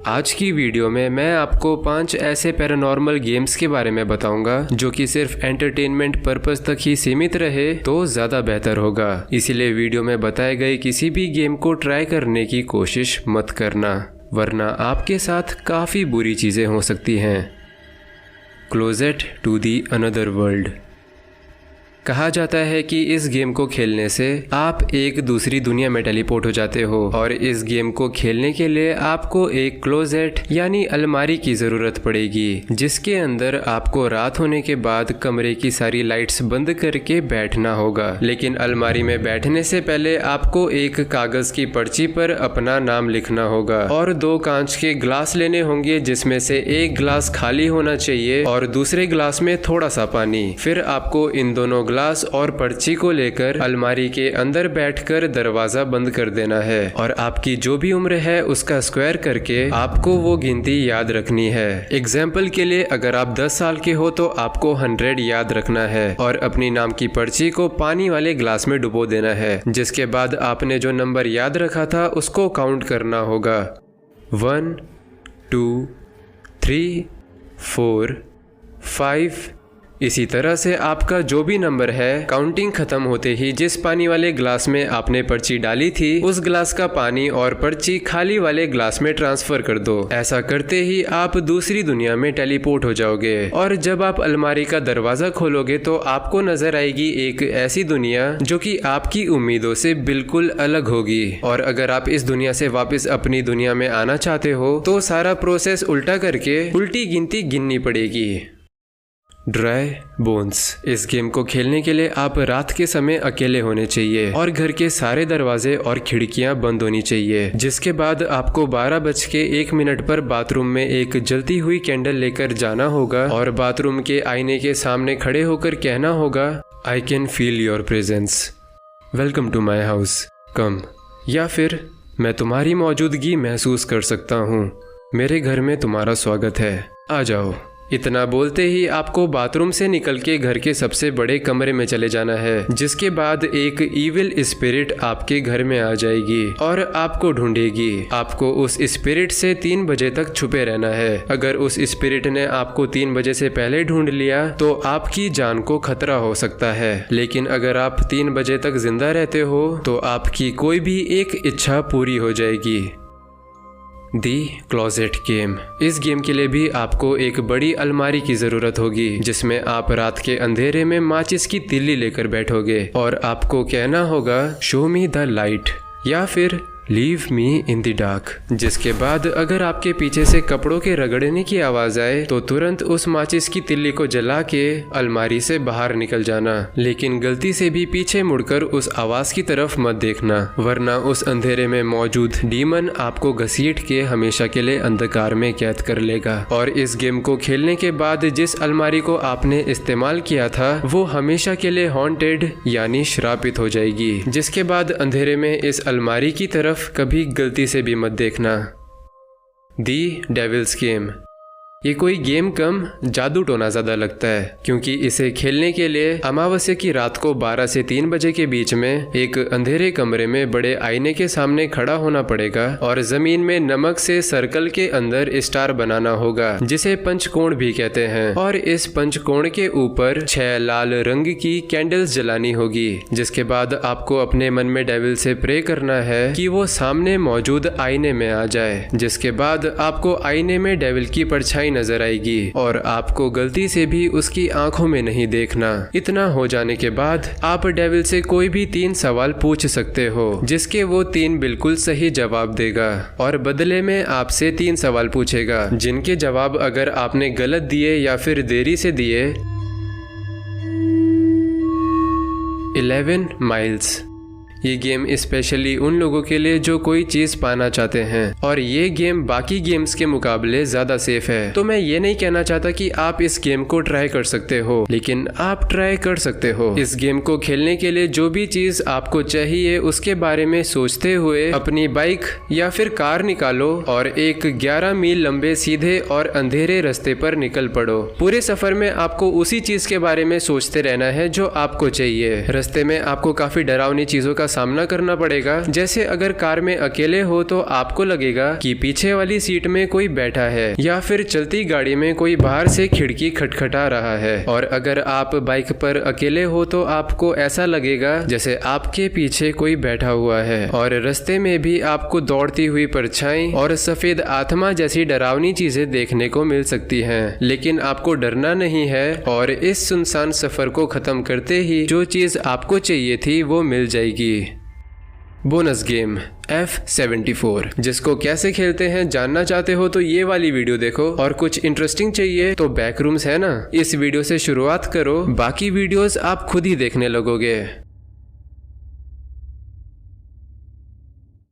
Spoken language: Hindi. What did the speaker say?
आज की वीडियो में मैं आपको 5 ऐसे पैरानॉर्मल गेम्स के बारे में बताऊंगा जो कि सिर्फ एंटरटेनमेंट पर्पस तक ही सीमित रहे तो ज़्यादा बेहतर होगा। इसीलिए वीडियो में बताए गए किसी भी गेम को ट्राई करने की कोशिश मत करना, वरना आपके साथ काफ़ी बुरी चीज़ें हो सकती हैं। Closest to the another world. कहा जाता है कि इस गेम को खेलने से आप एक दूसरी दुनिया में टेलीपोर्ट हो जाते हो और इस गेम को खेलने के लिए आपको एक क्लोजेट यानी अलमारी की ज़रूरत पड़ेगी, जिसके अंदर आपको रात होने के बाद कमरे की सारी लाइट्स बंद करके बैठना होगा। लेकिन अलमारी में बैठने से पहले आपको एक कागज़ की पर्ची पर अपना नाम लिखना होगा और 2 कांच के ग्लास लेने होंगे, जिसमें से एक ग्लास खाली होना चाहिए और दूसरे ग्लास में थोड़ा सा पानी। फिर आपको इन दोनों ग्लास और पर्ची को लेकर अलमारी के अंदर बैठकर दरवाजा बंद कर देना है और आपकी जो भी उम्र है उसका स्क्वायर करके आपको वो गिनती याद रखनी है। एग्जाम्पल के लिए अगर आप 10 साल के हो तो आपको 100 याद रखना है और अपनी नाम की पर्ची को पानी वाले ग्लास में डुबो देना है, जिसके बाद आपने जो नंबर याद रखा था उसको काउंट करना होगा। 1 2 3 4 5। इसी तरह से आपका जो भी नंबर है, काउंटिंग खत्म होते ही जिस पानी वाले ग्लास में आपने पर्ची डाली थी उस ग्लास का पानी और पर्ची खाली वाले ग्लास में ट्रांसफर कर दो। ऐसा करते ही आप दूसरी दुनिया में टेलीपोर्ट हो जाओगे और जब आप अलमारी का दरवाजा खोलोगे तो आपको नजर आएगी एक ऐसी दुनिया जो कि आपकी उम्मीदों से बिल्कुल अलग होगी। और अगर आप इस दुनिया से वापस अपनी दुनिया में आना चाहते हो तो सारा प्रोसेस उल्टा करके उल्टी गिनती गिननी पड़ेगी। Dry bones. इस गेम को खेलने के लिए आप रात के समय अकेले होने चाहिए और घर के सारे दरवाजे और खिड़कियां बंद होनी चाहिए। जिसके बाद आपको 12:01 पर बाथरूम में एक जलती हुई कैंडल लेकर जाना होगा और बाथरूम के आईने के सामने खड़े होकर कहना होगा, I can feel your presence, welcome to my house, come. या फिर मैं तुम्हारी मौजूदगी महसूस कर सकता हूँ, मेरे घर में तुम्हारा स्वागत है, आ जाओ। इतना बोलते ही आपको बाथरूम से निकल के घर के सबसे बड़े कमरे में चले जाना है, जिसके बाद एक इविल स्पिरिट आपके घर में आ जाएगी और आपको ढूंढेगी। आपको उस स्पिरिट से 3 बजे तक छुपे रहना है। अगर उस स्पिरिट ने आपको 3 बजे से पहले ढूंढ लिया तो आपकी जान को खतरा हो सकता है, लेकिन अगर आप 3 बजे तक जिंदा रहते हो तो आपकी कोई भी एक इच्छा पूरी हो जाएगी। दी क्लोजेट गेम। इस गेम के लिए भी आपको एक बड़ी अलमारी की जरूरत होगी, जिसमें आप रात के अंधेरे में माचिस की तिल्ली लेकर बैठोगे और आपको कहना होगा, शो मी द लाइट या फिर leave me in the dark. जिसके बाद अगर आपके पीछे से कपड़ों के रगड़ने की आवाज आए तो तुरंत उस माचिस की तिल्ली को जला के अलमारी से बाहर निकल जाना, लेकिन गलती से भी पीछे मुड़कर उस आवाज की तरफ मत देखना, वरना उस अंधेरे में मौजूद डीमन आपको घसीट के हमेशा के लिए अंधकार में कैद कर लेगा। और इस गेम को खेलने के बाद जिस अलमारी को आपने इस्तेमाल किया था वो हमेशा के लिए हॉन्टेड यानी श्रापित हो जाएगी। जिसके बाद अंधेरे में इस अलमारी की तरफ कभी गलती से भी मत देखना। दी डेविल्स गेम। ये कोई गेम कम जादू टोना ज़्यादा लगता है, क्योंकि इसे खेलने के लिए अमावस्या की रात को 12 से 3 बजे के बीच में एक अंधेरे कमरे में बड़े आईने के सामने खड़ा होना पड़ेगा और जमीन में नमक से सर्कल के अंदर स्टार बनाना होगा, जिसे पंचकोण भी कहते हैं। और इस पंचकोण के ऊपर 6 लाल रंग की कैंडल्स जलानी होगी। जिसके बाद आपको अपने मन में डेविल से प्रे करना है कि वो सामने मौजूद आईने में आ जाए। जिसके बाद आपको आईने में डेविल की परछाई नजर आएगी और आपको गलती से भी उसकी आंखों में नहीं देखना। इतना हो जाने के बाद आप डेविल से कोई भी 3 सवाल पूछ सकते हो, जिसके वो 3 बिल्कुल सही जवाब देगा और बदले में आपसे 3 सवाल पूछेगा, जिनके जवाब अगर आपने गलत दिए या फिर देरी से दिए 11 माइल्स। ये गेम स्पेशली उन लोगों के लिए जो कोई चीज पाना चाहते हैं और ये गेम बाकी गेम्स के मुकाबले ज्यादा सेफ है। तो मैं ये नहीं कहना चाहता कि आप इस गेम को ट्राई कर सकते हो, लेकिन आप ट्राई कर सकते हो। इस गेम को खेलने के लिए जो भी चीज आपको चाहिए उसके बारे में सोचते हुए अपनी बाइक या फिर कार निकालो और एक 11 मील लंबे सीधे और अंधेरे रास्ते पर निकल पड़ो। पूरे सफर में आपको उसी चीज के बारे में सोचते रहना है जो आपको चाहिए। रास्ते में आपको काफी डरावनी चीजों का सामना करना पड़ेगा। जैसे अगर कार में अकेले हो तो आपको लगेगा कि पीछे वाली सीट में कोई बैठा है, या फिर चलती गाड़ी में कोई बाहर से खिड़की खटखटा रहा है। और अगर आप बाइक पर अकेले हो तो आपको ऐसा लगेगा जैसे आपके पीछे कोई बैठा हुआ है। और रास्ते में भी आपको दौड़ती हुई परछाई और सफेद आत्मा जैसी डरावनी चीजें देखने को मिल सकती हैं। लेकिन आपको डरना नहीं है और इस सुनसान सफर को खत्म करते ही जो चीज आपको चाहिए थी वो मिल जाएगी। बोनस गेम F-74, जिसको कैसे खेलते हैं जानना चाहते हो तो ये वाली वीडियो देखो, और कुछ इंटरेस्टिंग चाहिए तो बैकरूम्स है ना, इस वीडियो से शुरुआत करो, बाकी वीडियोस आप खुद ही देखने लगोगे।